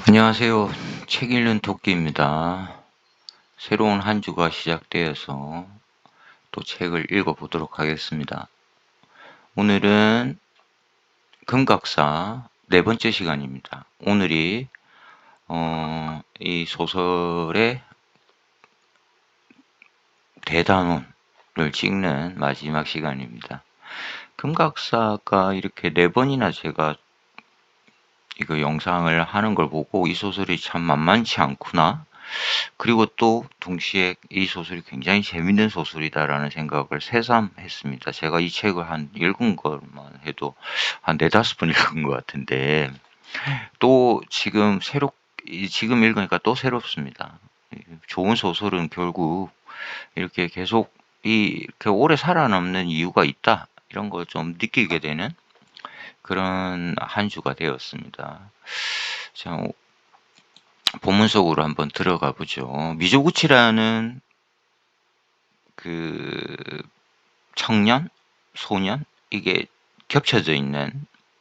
안녕하세요. 책 읽는 토끼입니다. 새로운 한 주가 시작되어서 또 책을 읽어보도록 하겠습니다. 오늘은 금각사 네 번째 시간입니다. 오늘이 이 소설의 대단원을 찍는 마지막 시간입니다. 금각사가 이렇게 네 번이나 제가 이거 영상을 하는 걸 보고 이 소설이 참 만만치 않구나. 그리고 또 동시에 이 소설이 굉장히 재밌는 소설이다라는 생각을 새삼했습니다. 제가 이 책을 읽은 것만 해도 한 네다섯 번 읽은 것 같은데 또 지금 읽으니까 또 새롭습니다. 좋은 소설은 결국 이렇게 계속 이렇게 오래 살아남는 이유가 있다. 이런 걸 좀 느끼게 되는 그런 한 주가 되었습니다. 자, 본문 속으로 한번 들어가 보죠. 미조구치라는 그 청년, 소년, 이게 겹쳐져 있는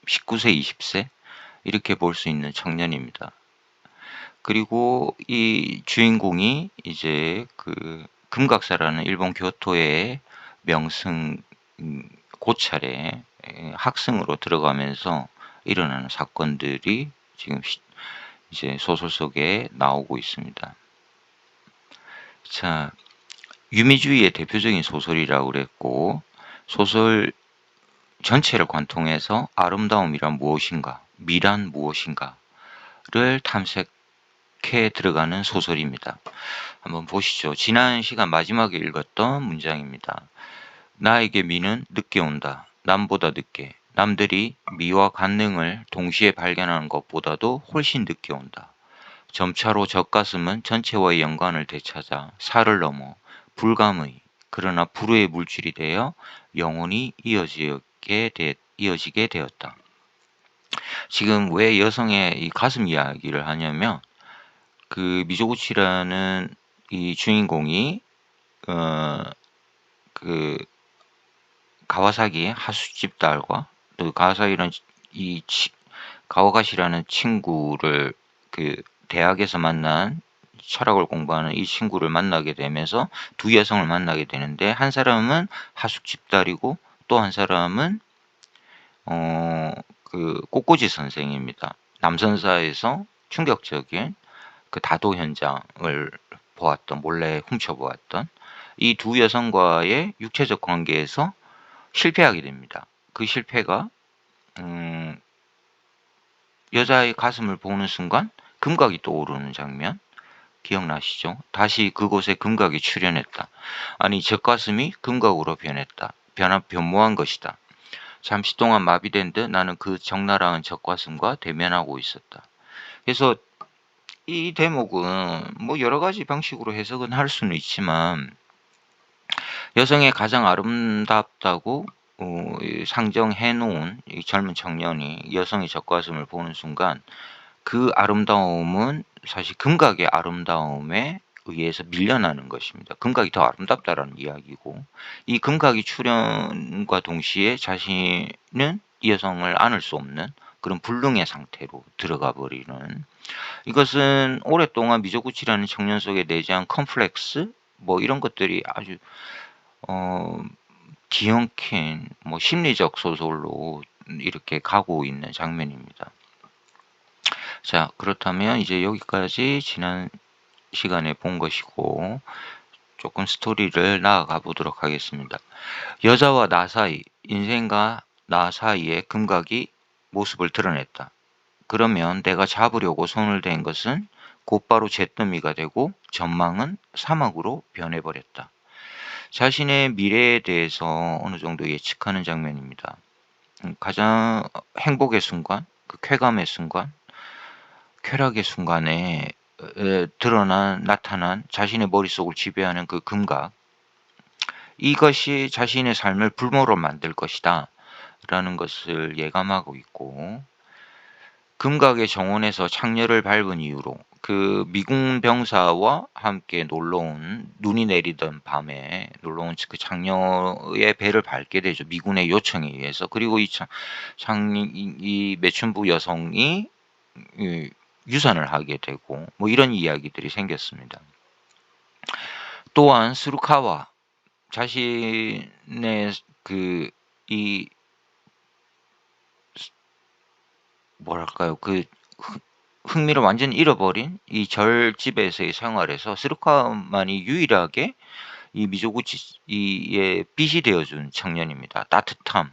19세, 20세 이렇게 볼 수 있는 청년입니다. 그리고 이 주인공이 이제 그 금각사라는 일본 교토의 명승 고찰에 학승으로 들어가면서 일어나는 사건들이 지금 이제 소설 속에 나오고 있습니다. 자, 유미주의의 대표적인 소설이라고 그랬고, 소설 전체를 관통해서 아름다움이란 무엇인가, 미란 무엇인가를 탐색해 들어가는 소설입니다. 한번 보시죠. 지난 시간 마지막에 읽었던 문장입니다. 나에게 미는 늦게 온다. 남보다 늦게. 남들이 미와 관능을 동시에 발견하는 것보다도 훨씬 늦게 온다. 점차로 젖가슴은 전체와의 연관을 되찾아 살을 넘어 불감의 그러나 불의 물질이 되어 영원히 이어지게 되었다. 지금 왜 여성의 이 가슴 이야기를 하냐면 그 미조구치라는 이 주인공이 그 가와사기 하숙집 딸과 또 가와가시라는 친구를 그 대학에서 만난 철학을 공부하는 이 친구를 만나게 되면서 두 여성을 만나게 되는데 한 사람은 하숙집 딸이고 또 한 사람은 그 꽃꽂이 선생입니다. 남선사에서 충격적인 그 다도 현장을 몰래 훔쳐보았던 이 두 여성과의 육체적 관계에서 실패하게 됩니다. 그 실패가 여자의 가슴을 보는 순간 금각이 떠오르는 장면 기억나시죠? 다시 그곳에 금각이 출현했다. 아니 젖가슴이 금각으로 변모한 것이다. 잠시 동안 마비된 듯 나는 그 적나라한 젖가슴과 대면하고 있었다. 그래서 이 대목은 뭐 여러 가지 방식으로 해석은 할 수는 있지만 여성의 가장 아름답다고 상정해 놓은 이 젊은 청년이 여성의 젖가슴을 보는 순간 그 아름다움은 사실 금각의 아름다움에 의해서 밀려나는 것입니다. 금각이 더 아름답다라는 이야기고 이 금각이 출현과 동시에 자신은 이 여성을 안을 수 없는 그런 불능의 상태로 들어가 버리는 이것은 오랫동안 미조구치라는 청년 속에 내재한 컴플렉스 뭐 이런 것들이 아주 뒤엉킨 뭐 심리적 소설로 이렇게 가고 있는 장면입니다. 자, 그렇다면 이제 여기까지 지난 시간에 본 것이고 조금 스토리를 나아가 보도록 하겠습니다. 여자와 나 사이, 인생과 나 사이의 금각이 모습을 드러냈다. 그러면 내가 잡으려고 손을 댄 것은 곧바로 잿더미가 되고 전망은 사막으로 변해버렸다. 자신의 미래에 대해서 어느 정도 예측하는 장면입니다. 가장 행복의 순간, 그 쾌감의 순간, 쾌락의 순간에 나타난 자신의 머릿속을 지배하는 그 금각, 이것이 자신의 삶을 불모로 만들 것이다 라는 것을 예감하고 있고, 금각의 정원에서 창녀를 밟은 이후로 그 미군 병사와 함께 눈이 내리던 밤에 놀러온 그 창녀의 배를 밟게 되죠. 미군의 요청에 의해서. 그리고 이 매춘부 여성이 유산을 하게 되고 뭐 이런 이야기들이 생겼습니다. 또한 스루카와 자신의 이 뭐랄까요, 흥미를 완전히 잃어버린 이 절집에서의 생활에서 스루카만이 유일하게 이 미조구치의 빛이 되어준 청년입니다. 따뜻함.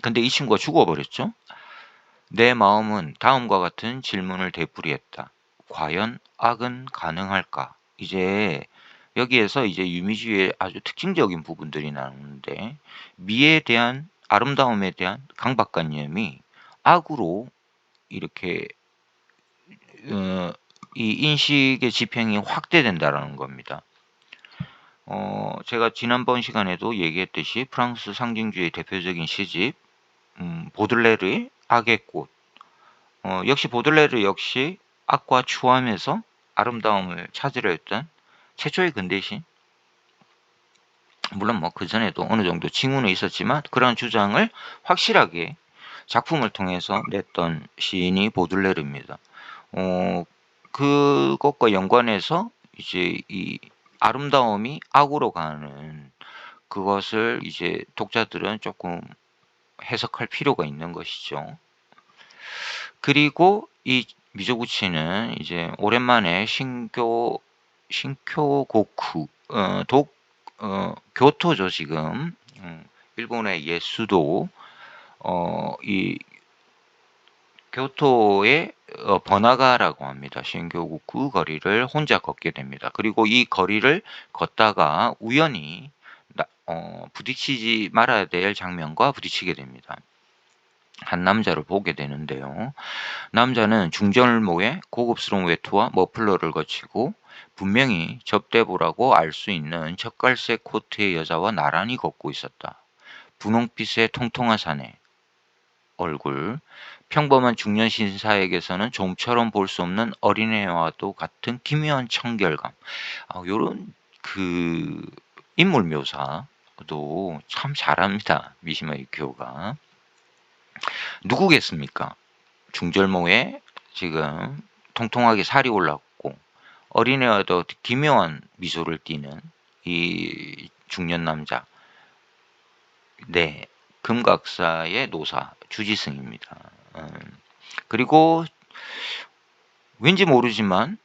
근데 이 친구가 죽어버렸죠. 내 마음은 다음과 같은 질문을 되풀이했다. 과연 악은 가능할까? 이제 여기에서 이제 유미주의 아주 특징적인 부분들이 나오는데, 미에 대한, 아름다움에 대한 강박관념이 악으로 이렇게 이 인식의 지평이 확대된다라는 겁니다. 제가 지난번 시간에도 얘기했듯이 프랑스 상징주의 대표적인 시집 보들레르의 악의 꽃, 역시 보들레르 역시 악과 추함에서 아름다움을 찾으려 했던 최초의 근대신, 물론 뭐 그전에도 어느 정도 징후는 있었지만 그런 주장을 확실하게 작품을 통해서 냈던 시인이 보들레르입니다. 그것과 연관해서 이제 이 아름다움이 악으로 가는 그것을 이제 독자들은 조금 해석할 필요가 있는 것이죠. 그리고 이 미조구치는 이제 오랜만에 신교고쿠, 교토죠, 지금. 일본의 옛 수도, 이 교토의 번화가라고 합니다. 신교구쿠 거리를 혼자 걷게 됩니다. 그리고 이 거리를 걷다가 우연히 부딪히지 말아야 될 장면과 부딪히게 됩니다. 한 남자를 보게 되는데요. 남자는 중절모의 고급스러운 외투와 머플러를 거치고 분명히 접대부라고 알 수 있는 젓갈색 코트의 여자와 나란히 걷고 있었다. 분홍빛의 통통한 사내, 얼굴, 평범한 중년 신사에게서는 좀처럼 볼 수 없는 어린애와도 같은 기묘한 청결감. 요런 인물 묘사도 참 잘합니다. 미시마 유키오가. 누구겠습니까? 중절모에 지금 통통하게 살이 올랐고 어린애와도 기묘한 미소를 띠는 이 중년 남자. 네, 금각사의 노사 주지승입니다. 그리고 왠지 모르지만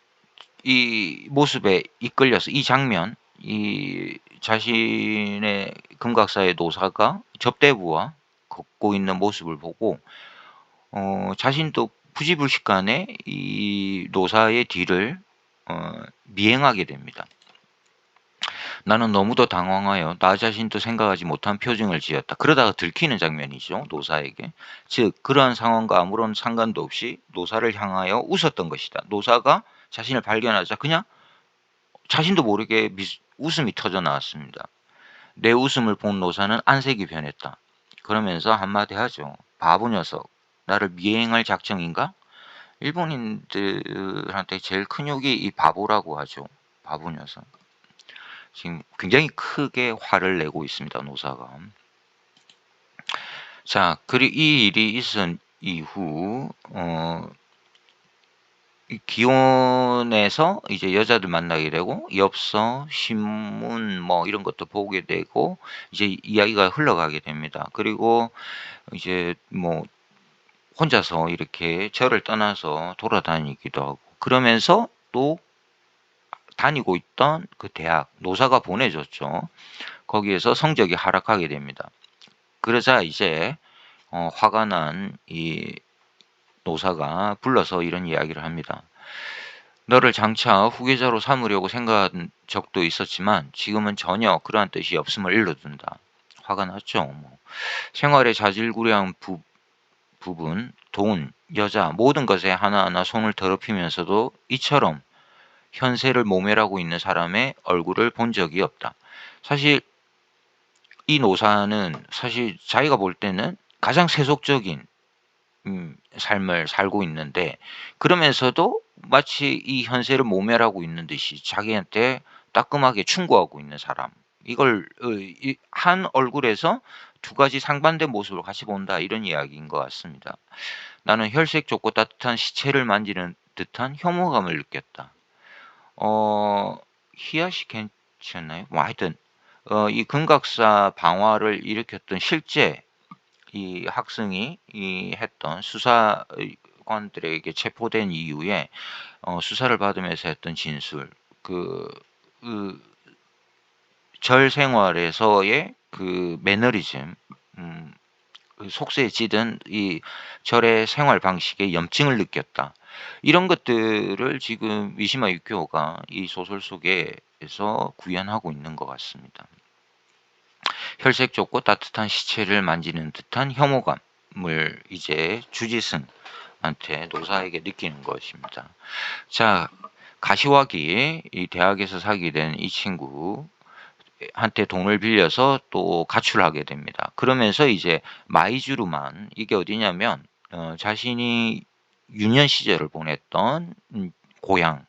이 모습에 이끌려서 이 장면, 이 자신의 금각사의 노사가 접대부와 걷고 있는 모습을 보고 자신도 부지불식간에 이 노사의 뒤를 미행하게 됩니다. 나는 너무도 당황하여 나 자신도 생각하지 못한 표정을 지었다. 그러다가 들키는 장면이죠, 노사에게. 즉 그러한 상황과 아무런 상관도 없이 노사를 향하여 웃었던 것이다. 노사가 자신을 발견하자 그냥 자신도 모르게 웃음이 터져 나왔습니다. 내 웃음을 본 노사는 안색이 변했다. 그러면서 한마디 하죠. 바보 녀석, 나를 미행할 작정인가? 일본인들한테 제일 큰 욕이 이 바보라고 하죠. 바보 녀석. 지금 굉장히 크게 화를 내고 있습니다, 노사가. 자, 그리고 이 일이 있은 이후 이 기원에서 이제 여자들 만나게 되고 엽서, 신문 뭐 이런 것도 보게 되고 이제 이야기가 흘러가게 됩니다. 그리고 이제 뭐 혼자서 이렇게 절을 떠나서 돌아다니기도 하고 그러면서 또 다니고 있던 그 대학 노사가 보내줬죠. 거기에서 성적이 하락하게 됩니다. 그러자 이제 화가 난 이 노사가 불러서 이런 이야기를 합니다. 너를 장차 후계자로 삼으려고 생각한 적도 있었지만 지금은 전혀 그러한 뜻이 없음을 일러둔다. 화가 났죠. 뭐. 생활의 자질구레한 부분, 돈, 여자 모든 것에 하나하나 손을 더럽히면서도 이처럼 현세를 모멸하고 있는 사람의 얼굴을 본 적이 없다. 사실 이 노사는 사실 자기가 볼 때는 가장 세속적인 삶을 살고 있는데 그러면서도 마치 이 현세를 모멸하고 있는 듯이 자기한테 따끔하게 충고하고 있는 사람. 이걸 한 얼굴에서 두 가지 상반된 모습을 같이 본다 이런 이야기인 것 같습니다. 나는 혈색 좁고 따뜻한 시체를 만지는 듯한 혐오감을 느꼈다. 히야시 괜찮나요? 뭐 하여튼 이 금각사 방화를 일으켰던 실제 이 학생이 했던 수사관들에게 체포된 이후에 수사를 받으면서 했던 진술, 그 절 생활에서의 그 매너리즘, 그 속세에 찌든 이 절의 생활 방식에 염증을 느꼈다. 이런 것들을 지금 미시마 유키오가 이 소설 속에서 구현하고 있는 것 같습니다. 혈색 좁고 따뜻한 시체를 만지는 듯한 혐오감을 이제 주지승한테 노사에게 느끼는 것입니다. 자, 가시화기 이 대학에서 사귀게 된 이 친구한테 돈을 빌려서 또 가출하게 됩니다. 그러면서 이제 마이주루만, 이게 어디냐면 자신이 유년 시절을 보냈던 고향,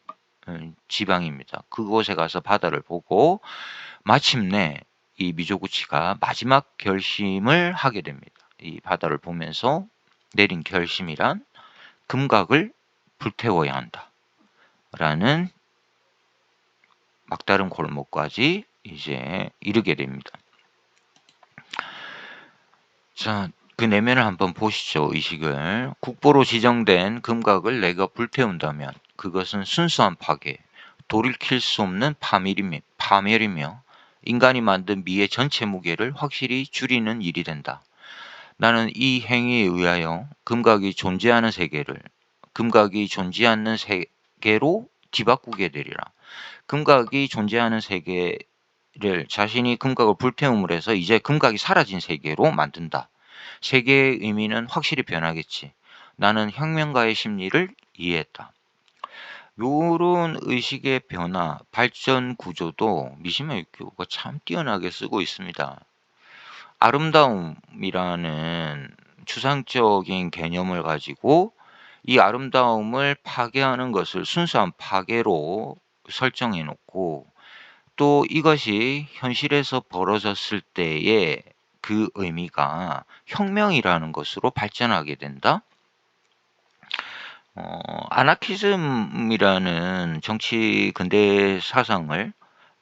지방입니다. 그곳에 가서 바다를 보고 마침내 이 미조구치가 마지막 결심을 하게 됩니다. 이 바다를 보면서 내린 결심이란 금각을 불태워야 한다 라는 막다른 골목까지 이제 이르게 됩니다. 자, 그 내면을 한번 보시죠. 의식을. 국보로 지정된 금각을 내가 불태운다면 그것은 순수한 파괴, 돌이킬 수 없는 파멸이며 인간이 만든 미의 전체 무게를 확실히 줄이는 일이 된다. 나는 이 행위에 의하여 금각이 존재하는 세계를 금각이 존재하는 세계로 뒤바꾸게 되리라. 금각이 존재하는 세계를 자신이 금각을 불태움으로 해서 이제 금각이 사라진 세계로 만든다. 세계의 의미는 확실히 변하겠지. 나는 혁명가의 심리를 이해했다. 요런 의식의 변화, 발전 구조도 미시마 유키오가 참 뛰어나게 쓰고 있습니다. 아름다움이라는 추상적인 개념을 가지고 이 아름다움을 파괴하는 것을 순수한 파괴로 설정해 놓고 또 이것이 현실에서 벌어졌을 때의 그 의미가 혁명이라는 것으로 발전하게 된다. 아나키즘이라는 정치 근대 사상을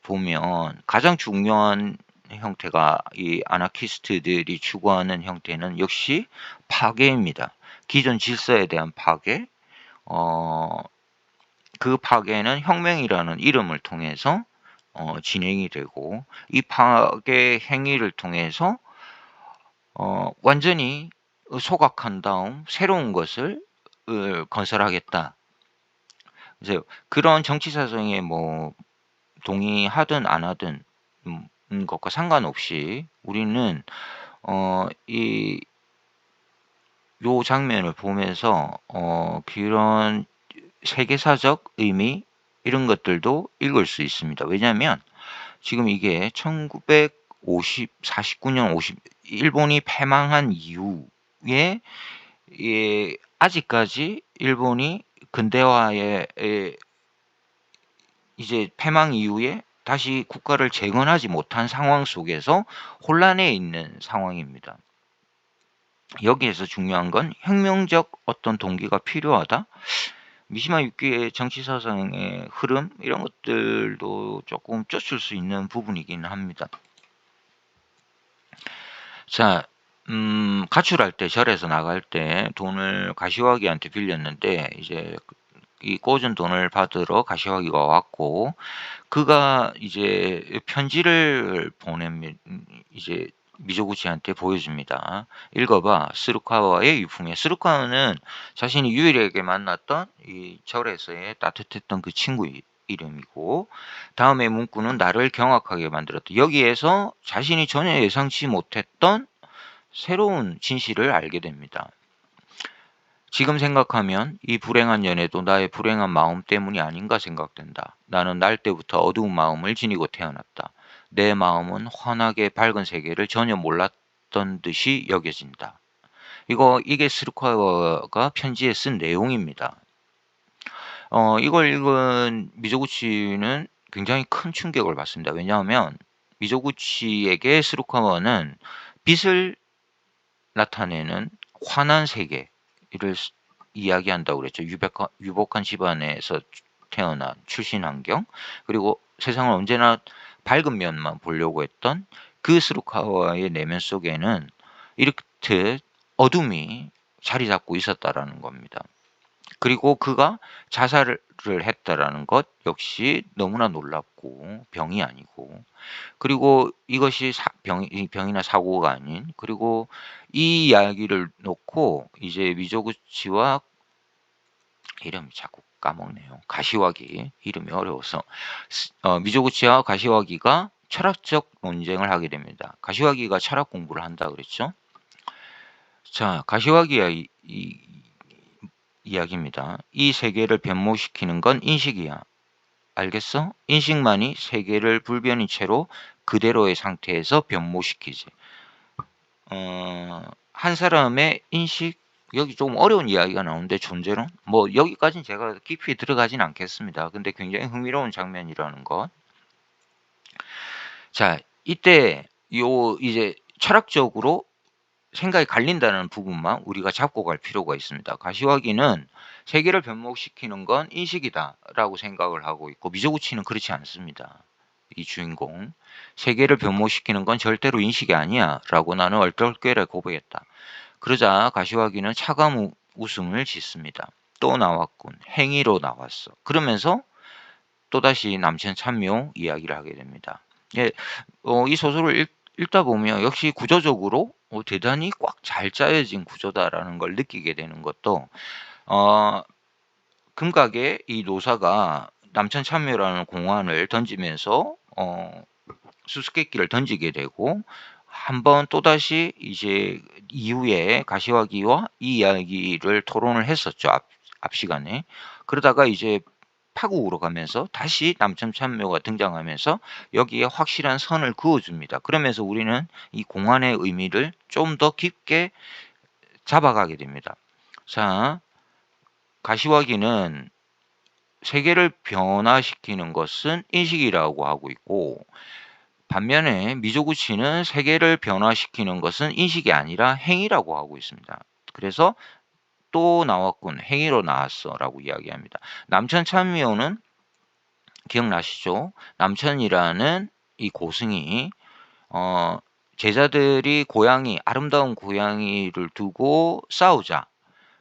보면 가장 중요한 형태가 이 아나키스트들이 추구하는 형태는 역시 파괴입니다. 기존 질서에 대한 파괴, 그 파괴는 혁명이라는 이름을 통해서 진행이 되고 이 파괴 행위를 통해서 완전히 소각한 다음 새로운 것을 건설하겠다. 그래서 그런 정치 사상에 뭐 동의하든 안 하든 것과 상관없이 우리는 요 장면을 보면서 그런 세계사적 의미 이런 것들도 읽을 수 있습니다. 왜냐하면 지금 이게 1949년 일본이 패망한 이후에 아직까지 일본이 근대화에 이제 패망 이후에 다시 국가를 재건하지 못한 상황 속에서 혼란에 있는 상황입니다. 여기에서 중요한 건 혁명적 어떤 동기가 필요하다. 미시마 유키의 정치사상의 흐름 이런 것들도 조금 쫓을 수 있는 부분이긴 합니다. 자, 가출할 때 절에서 나갈 때 돈을 가시화기한테 빌렸는데 이제 이 꽂은 돈을 받으러 가시화기가 왔고 그가 이제 편지를 이제 미조구치한테 보여줍니다. 읽어봐. 스루카와의 유품이야. 스루카와는 자신이 유일하게 만났던 이 절에서의 따뜻했던 그 친구 이름이고 다음에 문구는 나를 경악하게 만들었다. 여기에서 자신이 전혀 예상치 못했던 새로운 진실을 알게 됩니다. 지금 생각하면 이 불행한 연애도 나의 불행한 마음 때문이 아닌가 생각된다. 나는 날 때부터 어두운 마음을 지니고 태어났다. 내 마음은 환하게 밝은 세계를 전혀 몰랐던 듯이 여겨진다. 이게 스루카와가 편지에 쓴 내용입니다. 이걸 읽은 미조구치는 굉장히 큰 충격을 받습니다. 왜냐하면 미조구치에게 스루카와는 빛을 나타내는 환한 세계를 이야기한다고 그랬죠. 유복한 집안에서 태어난 출신 환경, 그리고 세상을 언제나 밝은 면만 보려고 했던 그 스루카와의 내면 속에는 이렇듯 어둠이 자리 잡고 있었다라는 겁니다. 그리고 그가 자살을 했다라는 것 역시 너무나 놀랍고 병이 아니고, 그리고 이것이 병이나 사고가 아닌, 그리고 이 이야기를 놓고 이제 미조구치와 이름이 자꾸 까먹네요. 가시와기, 이름이 어려워서 미조구치와 가시와기가 철학적 논쟁을 하게 됩니다. 가시와기가 철학 공부를 한다 그랬죠. 자, 가시와기의 이야기입니다. 이 세계를 변모시키는 건 인식이야. 알겠어? 인식만이 세계를 불변인 채로 그대로의 상태에서 변모시키지. 한 사람의 인식, 여기 좀 어려운 이야기가 나오는데 존재론? 뭐 여기까지는 제가 깊이 들어가진 않겠습니다. 근데 굉장히 흥미로운 장면이라는 것. 자, 이때 이제 철학적으로 생각이 갈린다는 부분만 우리가 잡고 갈 필요가 있습니다. 가시와기는 세계를 변모시키는 건 인식이다라고 생각을 하고 있고, 미조구치는 그렇지 않습니다. 이 주인공, 세계를 변모시키는 건 절대로 인식이 아니야 라고 나는 얼떨결에 고백했다. 그러자 가시와기는 차가운 웃음을 짓습니다. 또 나왔군. 행위로 나왔어. 그러면서 또다시 남천 참묘 이야기를 하게 됩니다. 예, 이 소설을 읽다 보면 역시 구조적으로 대단히 꽉 잘 짜여진 구조다라는 걸 느끼게 되는 것도, 금각의 이 노사가 남천 참묘라는 공안을 던지면서 수수께끼를 던지게 되고, 한번 또다시 이제 이후에 가시화기와 이 이야기를 토론을 했었죠. 앞 시간에. 그러다가 이제 파국으로 가면서 다시 남천 참묘가 등장하면서 여기에 확실한 선을 그어줍니다. 그러면서 우리는 이 공안의 의미를 좀 더 깊게 잡아가게 됩니다. 자, 가시화기는 세계를 변화시키는 것은 인식이라고 하고 있고, 반면에 미조구치는 세계를 변화시키는 것은 인식이 아니라 행위라고 하고 있습니다. 그래서 또 나왔군, 행위로 나왔어 라고 이야기합니다. 남천 참묘는 기억나시죠? 남천이라는 이 고승이 제자들이 아름다운 고양이를 두고 싸우자,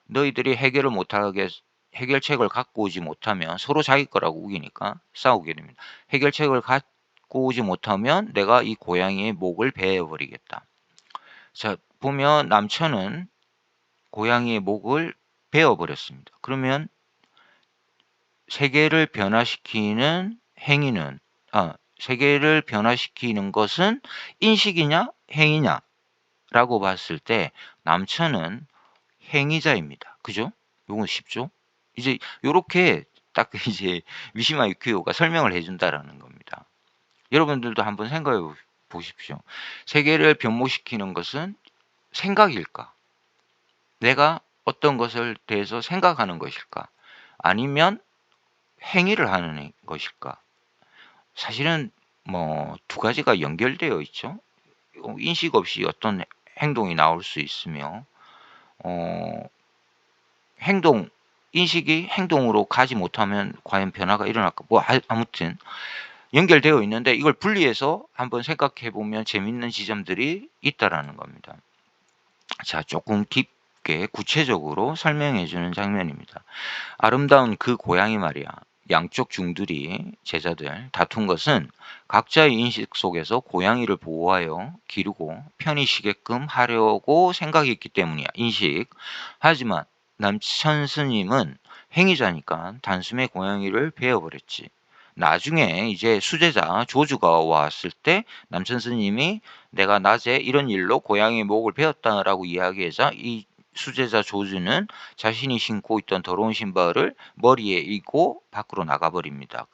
너희들이 해결책을 갖고 오지 못하면, 서로 자기 거라고 우기니까 싸우게 됩니다. 해결책을 갖고 오지 못하면 내가 이 고양이의 목을 베어버리겠다. 자, 보면 남천은 고양이의 목을 베어버렸습니다. 그러면 세계를 변화시키는 행위는, 세계를 변화시키는 것은 인식이냐 행위냐 라고 봤을 때 남천은 행위자입니다. 그죠? 요건 쉽죠? 이제 요렇게 딱 이제 미시마 유키오가 설명을 해준다라는 겁니다. 여러분들도 한번 생각해 보십시오. 세계를 변모시키는 것은 생각일까? 내가 어떤 것을 대해서 생각하는 것일까? 아니면 행위를 하는 것일까? 사실은 뭐 두 가지가 연결되어 있죠. 인식 없이 어떤 행동이 나올 수 있으며, 인식이 행동으로 가지 못하면 과연 변화가 일어날까? 뭐 아무튼 연결되어 있는데, 이걸 분리해서 한번 생각해 보면 재밌는 지점들이 있다라는 겁니다. 자, 조금 깊게 구체적으로 설명해 주는 장면입니다. 아름다운 그 고양이 말이야. 양쪽 중들이, 제자들, 다툰 것은 각자의 인식 속에서 고양이를 보호하여 기르고 편히 쉬게끔 하려고 생각했기 때문이야. 인식. 하지만 남천 스님은 행위자니까 단숨에 고양이를 베어버렸지. 나중에 이제 수제자 조주가 왔을 때 남천 스님이 내가 낮에 이런 일로 고양이 목을 베었다라고 이야기하자, 이 수제자 조주는 자신이 신고 있던 더러운 신발을 머리에 입고 밖으로 나가버립니다.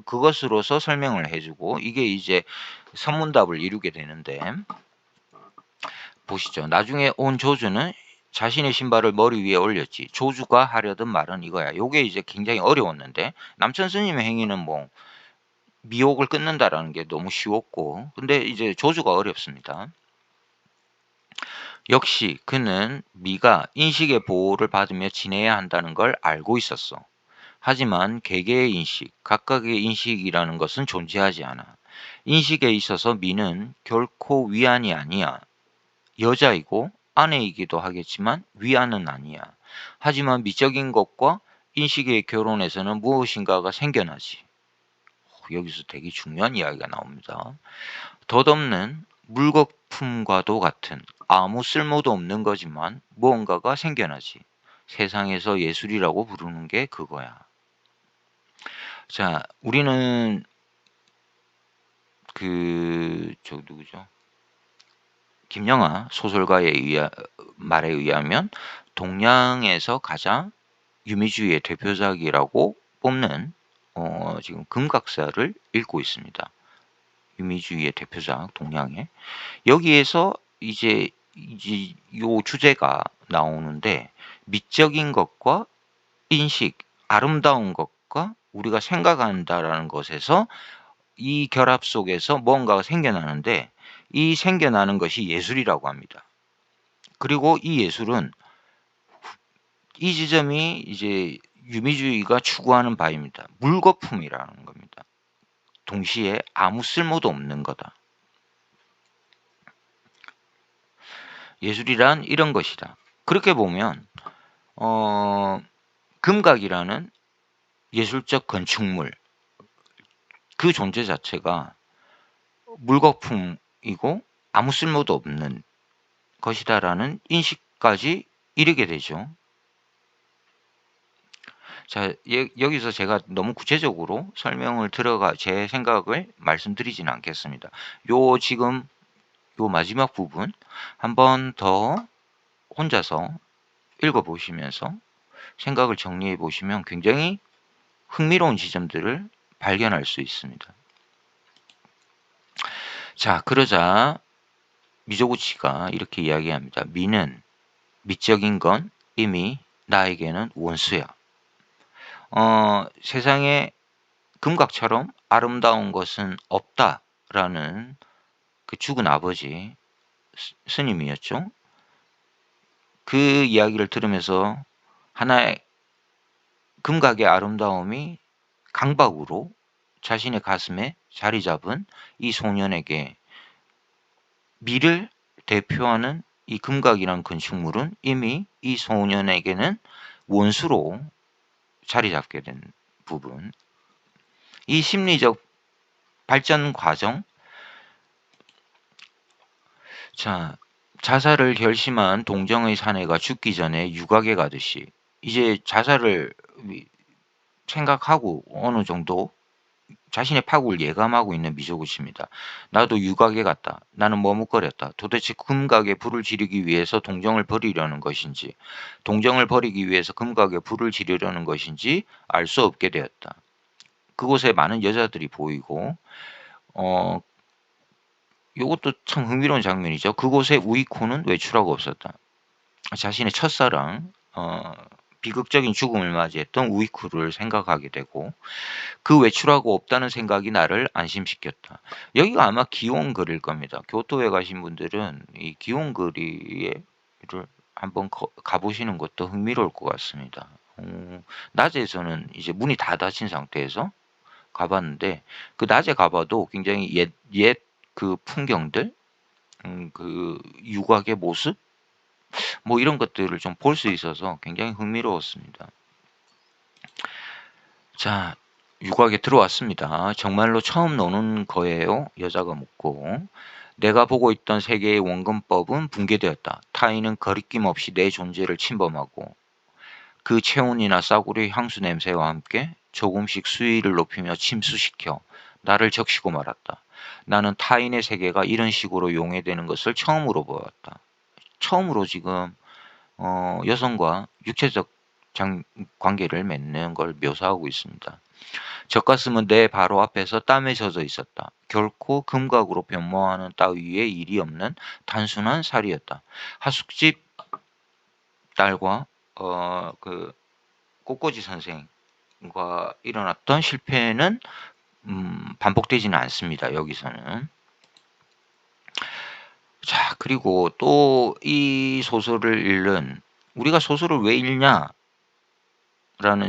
그것으로서 설명을 해주고, 이게 이제 선문답을 이루게 되는데, 보시죠. 나중에 온 조주는 자신의 신발을 머리 위에 올렸지. 조주가 하려던 말은 이거야. 요게 이제 굉장히 어려웠는데, 남천 스님의 행위는 뭐 미혹을 끊는다라는 게 너무 쉬웠고, 근데 이제 조주가 어렵습니다. 역시 그는 미가 인식의 보호를 받으며 지내야 한다는 걸 알고 있었어. 하지만 개개의 인식, 각각의 인식이라는 것은 존재하지 않아. 인식에 있어서 미는 결코 위안이 아니야. 여자이고 아내이기도 하겠지만 위안은 아니야. 하지만 미적인 것과 인식의 결혼에서는 무엇인가가 생겨나지. 여기서 되게 중요한 이야기가 나옵니다. 덧없는 물거품과도 같은 아무 쓸모도 없는 거지만 무언가가 생겨나지. 세상에서 예술이라고 부르는 게 그거야. 자, 우리는 저 누구죠? 김영하 소설가의 말에 의하면 동양에서 가장 유미주의의 대표작이라고 뽑는 지금 금각사를 읽고 있습니다. 유미주의의 대표작 동양의. 여기에서 이제 요 주제가 나오는데 미적인 것과 인식, 아름다운 것과 우리가 생각한다라는 것에서 이 결합 속에서 뭔가가 생겨나는데 이 생겨나는 것이 예술이라고 합니다. 그리고 이 예술은 이 지점이 이제 유미주의가 추구하는 바입니다. 물거품이라는 겁니다. 동시에 아무 쓸모도 없는 거다. 예술이란 이런 것이다. 그렇게 보면 금각이라는 예술적 건축물 그 존재 자체가 물거품이고 아무 쓸모도 없는 것이다라는 인식까지 이르게 되죠. 자, 여기서 제가 너무 구체적으로 설명을 제 생각을 말씀드리지는 않겠습니다. 지금 요 마지막 부분 한번 더 혼자서 읽어보시면서 생각을 정리해 보시면 굉장히 흥미로운 지점들을 발견할 수 있습니다. 자, 그러자 미조구치가 이렇게 이야기합니다. 미는 미적인 건 이미 나에게는 원수야. 세상에 금각처럼 아름다운 것은 없다라는 그 죽은 아버지 스님이었죠. 그 이야기를 들으면서 하나의 금각의 아름다움이 강박으로 자신의 가슴에 자리 잡은 이 소년에게 미를 대표하는 이 금각이란 건축물은 이미 이 소년에게는 원수로 자리 잡게 된 부분. 이 심리적 발전 과정. 자, 자살을 결심한 동정의 사내가 죽기 전에 유곽에 가듯이 이제 자살을 생각하고 어느 정도 자신의 파국을 예감하고 있는 미조구치입니다. 나도 유곽에 갔다. 나는 머뭇거렸다. 도대체 금각에 불을 지르기 위해서 동정을 버리려는 것인지, 동정을 버리기 위해서 금각에 불을 지르려는 것인지 알 수 없게 되었다. 그곳에 많은 여자들이 보이고, 이것도 참 흥미로운 장면이죠. 그곳에 우이코는 외출하고 없었다. 자신의 첫사랑, 비극적인 죽음을 맞이했던 우이쿠를 생각하게 되고 그 외출하고 없다는 생각이 나를 안심시켰다. 여기가 아마 기온글일 겁니다. 교토에 가신 분들은 이 기온글이를 한번 가보시는 것도 흥미로울 것 같습니다. 낮에서는 이제 문이 다 닫힌 상태에서 가봤는데 그 낮에 가봐도 굉장히 옛 그 풍경들, 그 유곽의 모습 뭐 이런 것들을 좀 볼 수 있어서 굉장히 흥미로웠습니다. 자, 유곽에 들어왔습니다. 정말로 처음 노는 거예요? 여자가 묻고. 내가 보고 있던 세계의 원근법은 붕괴되었다. 타인은 거리낌 없이 내 존재를 침범하고 그 체온이나 싸구려의 향수 냄새와 함께 조금씩 수위를 높이며 침수시켜 나를 적시고 말았다. 나는 타인의 세계가 이런 식으로 용해되는 것을 처음으로 보았다. 처음으로 지금 여성과 육체적 관계를 맺는 걸 묘사하고 있습니다. 젖가슴은 내 바로 앞에서 땀에 젖어 있었다. 결코 금각으로 변모하는 따위의 일이 없는 단순한 살이었다. 하숙집 딸과 그 꽃꽂이 선생과 일어났던 실패는 반복되지는 않습니다. 여기서는. 자, 그리고 또 이 소설을 읽는, 우리가 소설을 왜 읽냐라는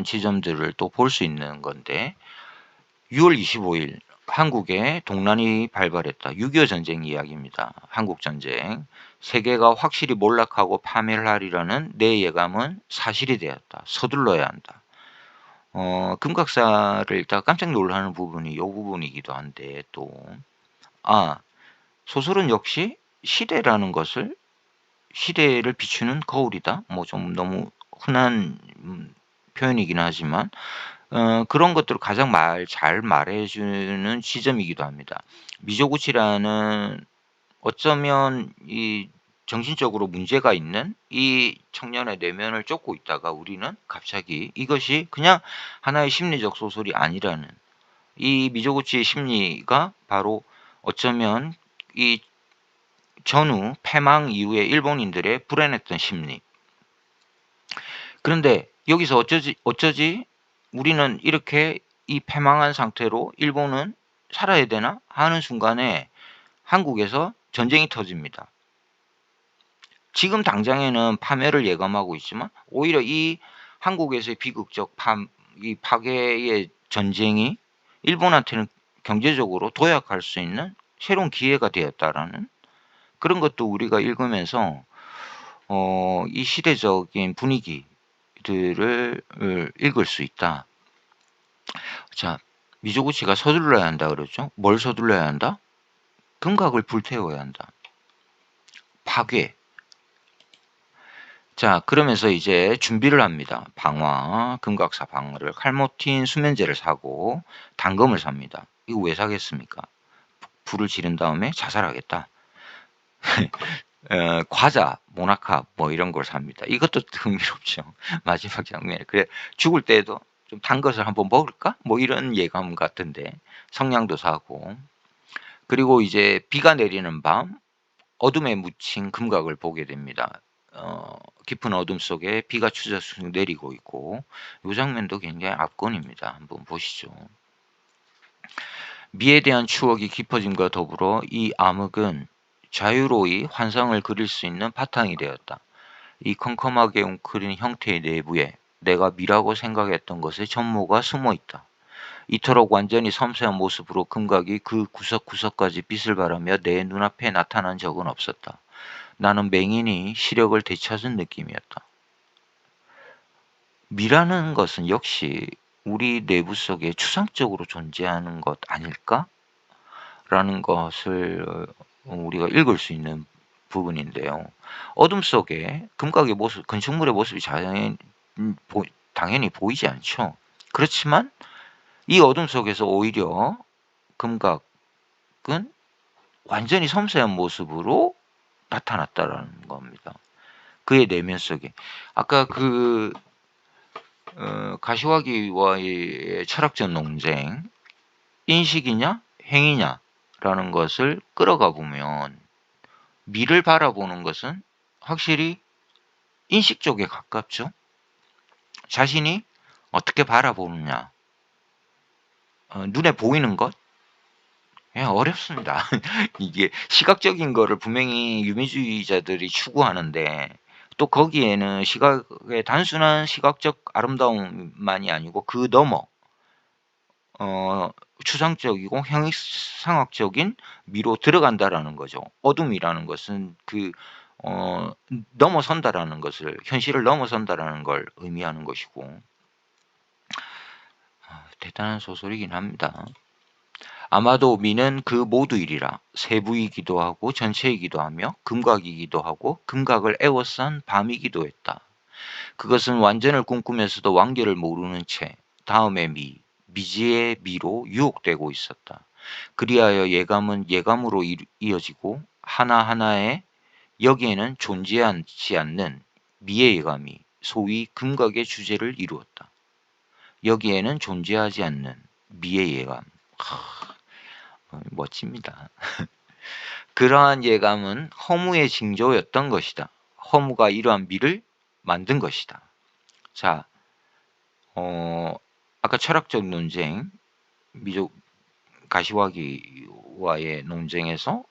지점들을 또 볼 수 있는 건데, 6월 25일 한국에 동란이 발발했다. 6.25 전쟁 이야기입니다. 한국 전쟁. 세계가 확실히 몰락하고 파멸하리라는 내 예감은 사실이 되었다. 서둘러야 한다. 금각사를 읽다가 깜짝 놀라는 부분이 이 부분이기도 한데, 또 소설은 역시 시대를 비추는 거울이다. 뭐 좀 너무 흔한 표현이긴 하지만 그런 것들을 가장 잘 말해주는 지점이기도 합니다. 미조구치라는 어쩌면 이 정신적으로 문제가 있는 이 청년의 내면을 쫓고 있다가 우리는 갑자기 이것이 그냥 하나의 심리적 소설이 아니라는, 이 미조구치의 심리가 바로 어쩌면 이 전후 패망 이후에 일본인들의 불안했던 심리. 그런데 여기서 어쩌지 우리는 이렇게 이 패망한 상태로 일본은 살아야 되나 하는 순간에 한국에서 전쟁이 터집니다. 지금 당장에는 파멸을 예감하고 있지만 오히려 이 한국에서의 비극적 이 파괴의 전쟁이 일본한테는 경제적으로 도약할 수 있는 새로운 기회가 되었다라는 그런 것도 우리가 읽으면서 이 시대적인 분위기들을 읽을 수 있다. 자, 미조구치가 서둘러야 한다 그러죠. 뭘 서둘러야 한다? 금각을 불태워야 한다. 파괴. 자, 그러면서 이제 준비를 합니다. 금각사 방어를, 칼모틴 수면제를 사고 단검을 삽니다. 이거 왜 사겠습니까? 불을 지른 다음에 자살하겠다. 과자, 모나카 뭐 이런 걸 삽니다. 이것도 흥미롭죠. 마지막 장면에. 그래, 죽을 때도 좀 단 것을 한번 먹을까? 뭐 이런 예감 같은데 성냥도 사고. 그리고 이제 비가 내리는 밤 어둠에 묻힌 금각을 보게 됩니다. 깊은 어둠 속에 비가 추저추적 내리고 있고 이 장면도 굉장히 압권입니다. 한번 보시죠. 미에 대한 추억이 깊어짐과 더불어 이 암흑은 자유로이 환상을 그릴 수 있는 바탕이 되었다. 이 컴컴하게 웅크린 형태의 내부에 내가 미라고 생각했던 것의 전모가 숨어 있다. 이토록 완전히 섬세한 모습으로 금각이 그 구석구석까지 빛을 발하며 내 눈앞에 나타난 적은 없었다. 나는 맹인이 시력을 되찾은 느낌이었다. 미라는 것은 역시 우리 내부 속에 추상적으로 존재하는 것 아닐까? 라는 것을 우리가 읽을 수 있는 부분인데요. 어둠 속에 금각의 모습, 건축물의 모습이 당연히 보이지 않죠. 그렇지만 이 어둠 속에서 오히려 금각은 완전히 섬세한 모습으로 나타났다라는 겁니다. 그의 내면 속에. 아까 가시화기와의 철학적 논쟁, 인식이냐 행위냐라는 것을 끌어가 보면 미를 바라보는 것은 확실히 인식 쪽에 가깝죠. 자신이 어떻게 바라보느냐, 눈에 보이는 것, 어렵습니다. 이게 시각적인 거를 분명히 유미주의자들이 추구하는데 또 거기에는 시각의 단순한 시각적 아름다움만이 아니고 그 너머 추상적이고 형이상학적인 미로 들어간다라는 거죠. 어둠이라는 것은 넘어선다라는 것을, 현실을 넘어선다라는 걸 의미하는 것이고 대단한 소설이긴 합니다. 아마도 미는 그 모두이리라. 세부이기도 하고 전체이기도 하며 금각이기도 하고 금각을 애워싼 밤이기도 했다. 그것은 완전을 꿈꾸면서도 완결을 모르는 채 다음의 미지의 미로 유혹되고 있었다. 그리하여 예감은 예감으로 이어지고 하나하나에 여기에는 존재하지 않는 미의 예감이 소위 금각의 주제를 이루었다. 여기에는 존재하지 않는 미의 예감. 멋집니다. 그러한 예감은 허무의 징조였던 것이다. 허무가 이러한 미를 만든 것이다. 자, 아까 철학적 논쟁, 가시화기와의 논쟁에서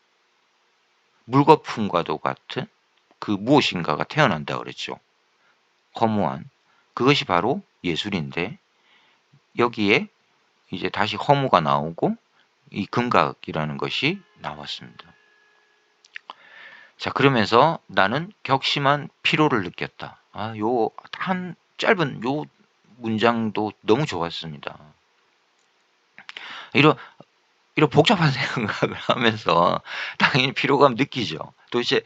물거품과도 같은 그 무엇인가가 태어난다 그랬죠. 허무한. 그것이 바로 예술인데 여기에 이제 다시 허무가 나오고 이 금각이라는 것이 나왔습니다. 자, 그러면서 나는 격심한 피로를 느꼈다. 요 한 짧은 요 문장도 너무 좋았습니다. 이런 복잡한 생각을 하면서 당연히 피로감 느끼죠. 도대체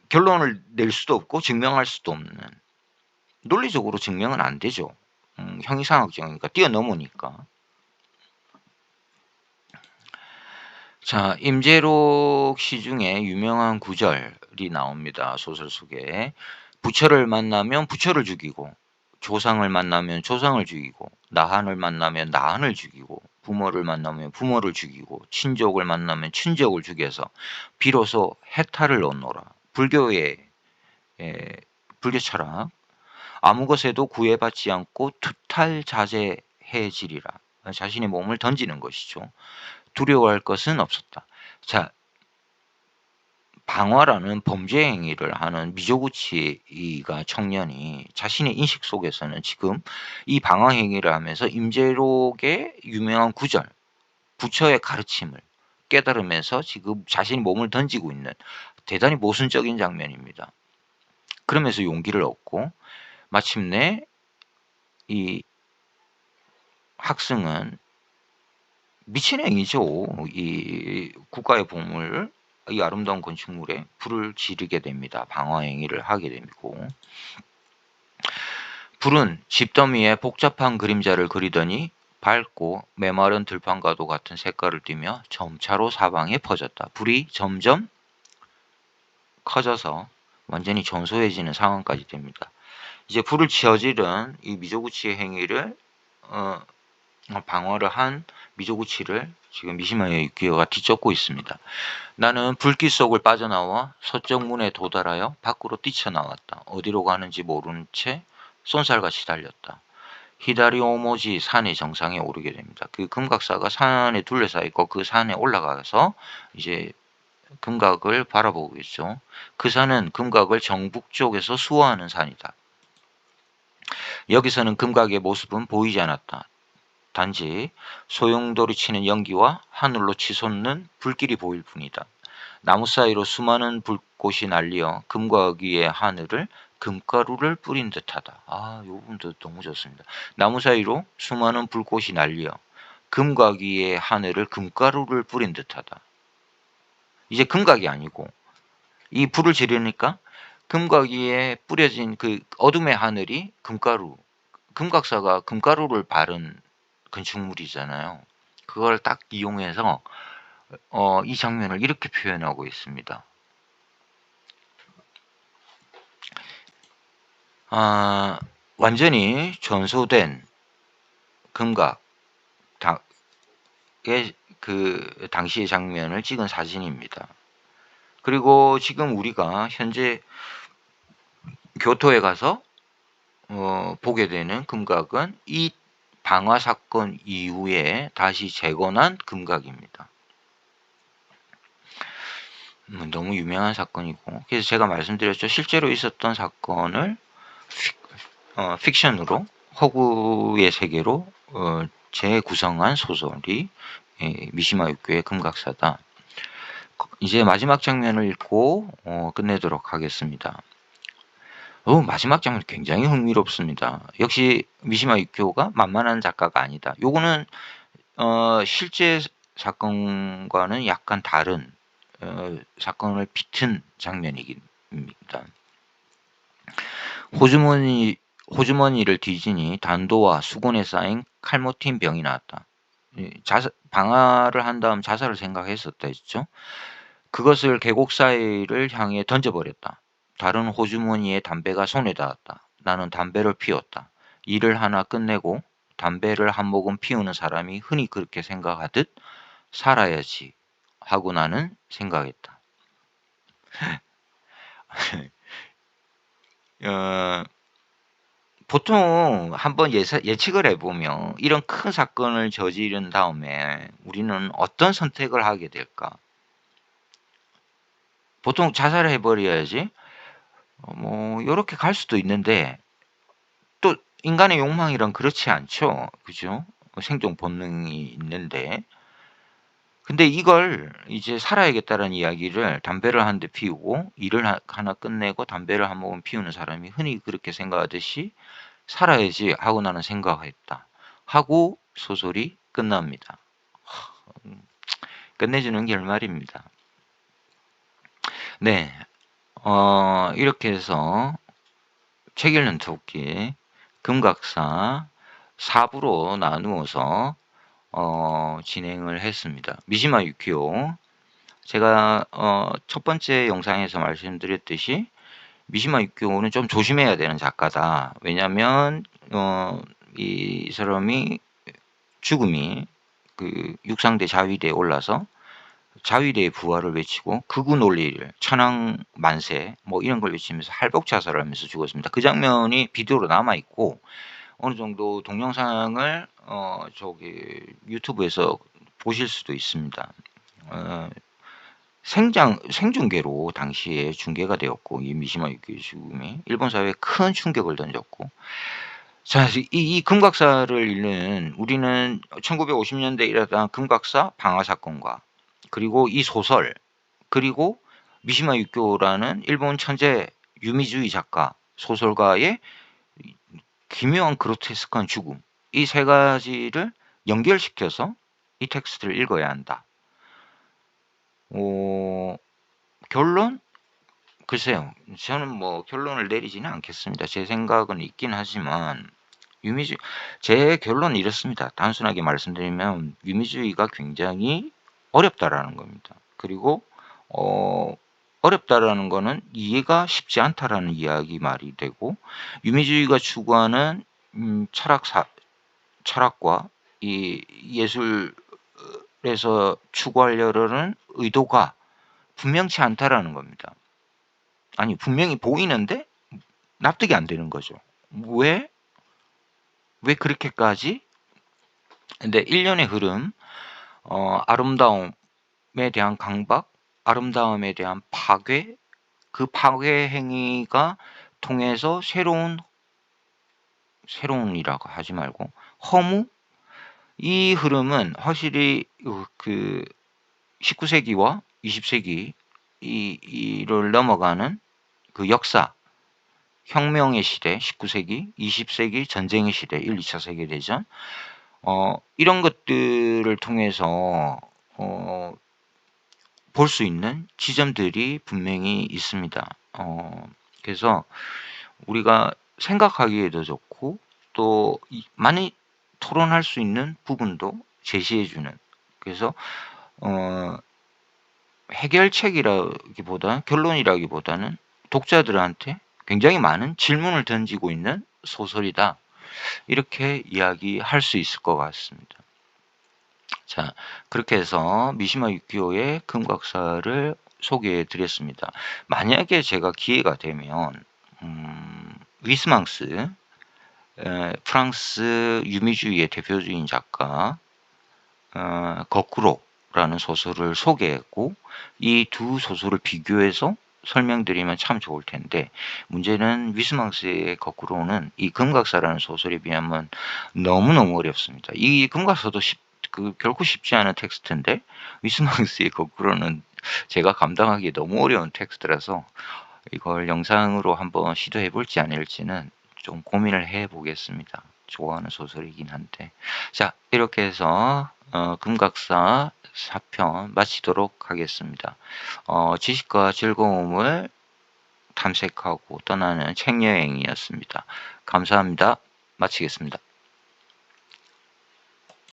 결론을 낼 수도 없고 증명할 수도 없는, 논리적으로 증명은 안 되죠. 형이상학적이니까 뛰어넘으니까. 자, 임재록 시 중에 유명한 구절이 나옵니다. 소설 속에. 부처를 만나면 부처를 죽이고, 조상을 만나면 조상을 죽이고, 나한을 만나면 나한을 죽이고, 부모를 만나면 부모를 죽이고, 친족을 만나면 친족을 죽여서 비로소 해탈을 얻노라. 불교의 불교 철학. 아무 것에도 구애받지 않고 투탈자재해지리라. 자신의 몸을 던지는 것이죠. 두려워할 것은 없었다. 자, 방화라는 범죄 행위를 하는 미조구치가 청년이 자신의 인식 속에서는 지금 이 방화 행위를 하면서 임재록의 유명한 구절, 부처의 가르침을 깨달으면서 지금 자신이 몸을 던지고 있는 대단히 모순적인 장면입니다. 그러면서 용기를 얻고 마침내 이 학승은 미친 행위죠. 이 국가의 보물, 이 아름다운 건축물에 불을 지르게 됩니다. 방화 행위를 하게 되고, 불은 집더미에 복잡한 그림자를 그리더니 밝고 메마른 들판과도 같은 색깔을 띠며 점차로 사방에 퍼졌다. 불이 점점 커져서 완전히 전소해지는 상황까지 됩니다. 이제 불을 저지른 이 미조구치의 행위를 방어를 한 미조구치를 지금 미시마 유키오가 뒤쫓고 있습니다. 나는 불길 속을 빠져나와 서쪽 문에 도달하여 밖으로 뛰쳐나왔다. 어디로 가는지 모르는 채 쏜살같이 달렸다. 히다리오모지 산의 정상에 오르게 됩니다. 그 금각사가 산에 둘러싸여 있고 그 산에 올라가서 이제 금각을 바라보고 있죠. 그 산은 금각을 정북쪽에서 수호하는 산이다. 여기서는 금각의 모습은 보이지 않았다. 단지 소용돌이 치는 연기와 하늘로 치솟는 불길이 보일 뿐이다. 나무 사이로 수많은 불꽃이 날리어 금각 위의 하늘을 금가루를 뿌린 듯하다. 요 부분도 너무 좋습니다. 나무 사이로 수많은 불꽃이 날리어 금각 위의 하늘을 금가루를 뿌린 듯하다. 이제 금각이 아니고 이 불을 지르니까 금각 위에 뿌려진 그 어둠의 하늘이 금가루, 금각사가 금가루를 바른 건축물이잖아요. 그걸 딱 이용해서 이 장면을 이렇게 표현하고 있습니다. 완전히 전소된 금각의 그 당시의 장면을 찍은 사진입니다. 그리고 지금 우리가 현재 교토에 가서 보게 되는 금각은 이 방화 사건 이후에 다시 재건한 금각입니다. 너무 유명한 사건이고, 그래서 제가 말씀드렸죠. 실제로 있었던 사건을 픽션으로, 허구의 세계로 재구성한 소설이 미시마 유키오의 금각사다. 이제 마지막 장면을 읽고 끝내도록 하겠습니다. 마지막 장면 굉장히 흥미롭습니다. 역시 미시마 유키오가 만만한 작가가 아니다. 요거는 실제 사건과는 약간 다른 사건을 비튼 장면입니다. 호주머니를 뒤지니 단도와 수건에 쌓인 칼모틴 병이 나왔다. 방화를 한 다음 자살을 생각했었다 했죠. 그것을 계곡 사이를 향해 던져버렸다. 다른 호주머니에 담배가 손에 닿았다. 나는 담배를 피웠다. 일을 하나 끝내고 담배를 한 모금 피우는 사람이 흔히 그렇게 생각하듯 살아야지 하고 나는 생각했다. 보통 한번 예측을 해보면 이런 큰 사건을 저지른 다음에 우리는 어떤 선택을 하게 될까? 보통 자살해 버려야지 뭐 요렇게 갈 수도 있는데 또 인간의 욕망이란 그렇지 않죠. 그죠? 생존 본능이 있는데. 근데 이걸 이제 살아야겠다는 이야기를 담배를 한 대 피우고 일을 하나 끝내고 담배를 한 모금 피우는 사람이 흔히 그렇게 생각하듯이 '살아야지.' 하고 나는 생각했다. 하고 소설이 끝납니다. 끝내주는 결말입니다. 네. 이렇게 해서 책 읽는 토끼 금각사 4부로 나누어서 진행을 했습니다. 미시마 유키오. 제가 첫 번째 영상에서 말씀드렸듯이 미시마 유키오는 좀 조심해야 되는 작가다. 왜냐면 이 사람이 죽음이 그 육상대 자위대에 올라서 자위대의 부활을 외치고 극우 논리를 천황 만세 뭐 이런 걸 외치면서 할복 자살을 하면서 죽었습니다. 그 장면이 비디오로 남아 있고 어느 정도 동영상을 저기 유튜브에서 보실 수도 있습니다. 생중계로 당시에 중계가 되었고 이 미시마 유키오의 죽음이 일본 사회에 큰 충격을 던졌고 자, 이 금각사를 읽는 우리는 1950년대 일어난 금각사 방화 사건과 그리고 이 소설 그리고 미시마 유키오라는 일본 천재 유미주의 작가 소설가의 기묘한 그로테스크한 죽음 이 세 가지를 연결시켜서 이 텍스트를 읽어야 한다. 결론? 글쎄요. 저는 뭐 결론을 내리지는 않겠습니다. 제 생각은 있긴 하지만 제 결론은 이렇습니다. 단순하게 말씀드리면 유미주의가 굉장히 어렵다라는 겁니다. 그리고 어렵다라는 거는 이해가 쉽지 않다라는 이야기 말이 되고 유미주의가 추구하는 철학과 이 예술에서 추구하려는 의도가 분명치 않다라는 겁니다. 아니 분명히 보이는데 납득이 안 되는 거죠. 왜 그렇게까지? 근데 일련의 흐름, 아름다움에 대한 강박, 아름다움에 대한 파괴, 그 파괴 행위가 통해서 새로운이라고 하지 말고 허무? 이 흐름은 확실히 그 19세기와 20세기 이를 넘어가는 그 역사, 혁명의 시대, 19세기, 20세기 전쟁의 시대, 1, 2차 세계대전 이런 것들을 통해서 볼 수 있는 지점들이 분명히 있습니다. 그래서 우리가 생각하기에도 좋고 또 많이 토론할 수 있는 부분도 제시해주는 그래서 해결책이라기보다 결론이라기보다는 독자들한테 굉장히 많은 질문을 던지고 있는 소설이다. 이렇게 이야기할 수 있을 것 같습니다. 자, 그렇게 해서 미시마 유키오의 금각사를 소개해 드렸습니다. 만약에 제가 기회가 되면 위스망스 프랑스 유미주의의 대표적인 작가 거꾸로라는 소설을 소개했고 이 두 소설을 비교해서 설명드리면 참 좋을 텐데 문제는 위스망스의 거꾸로는 이 금각사라는 소설에 비하면 너무너무 어렵습니다. 이 금각사도 결코 쉽지 않은 텍스트인데 위스망스의 거꾸로는 제가 감당하기 너무 어려운 텍스트라서 이걸 영상으로 한번 시도해 볼지 아닐지는 좀 고민을 해 보겠습니다. 좋아하는 소설이긴 한데 자 이렇게 해서 금각사 4편 마치도록 하겠습니다. 지식과 즐거움을 탐색하고 떠나는 책여행이었습니다. 감사합니다. 마치겠습니다.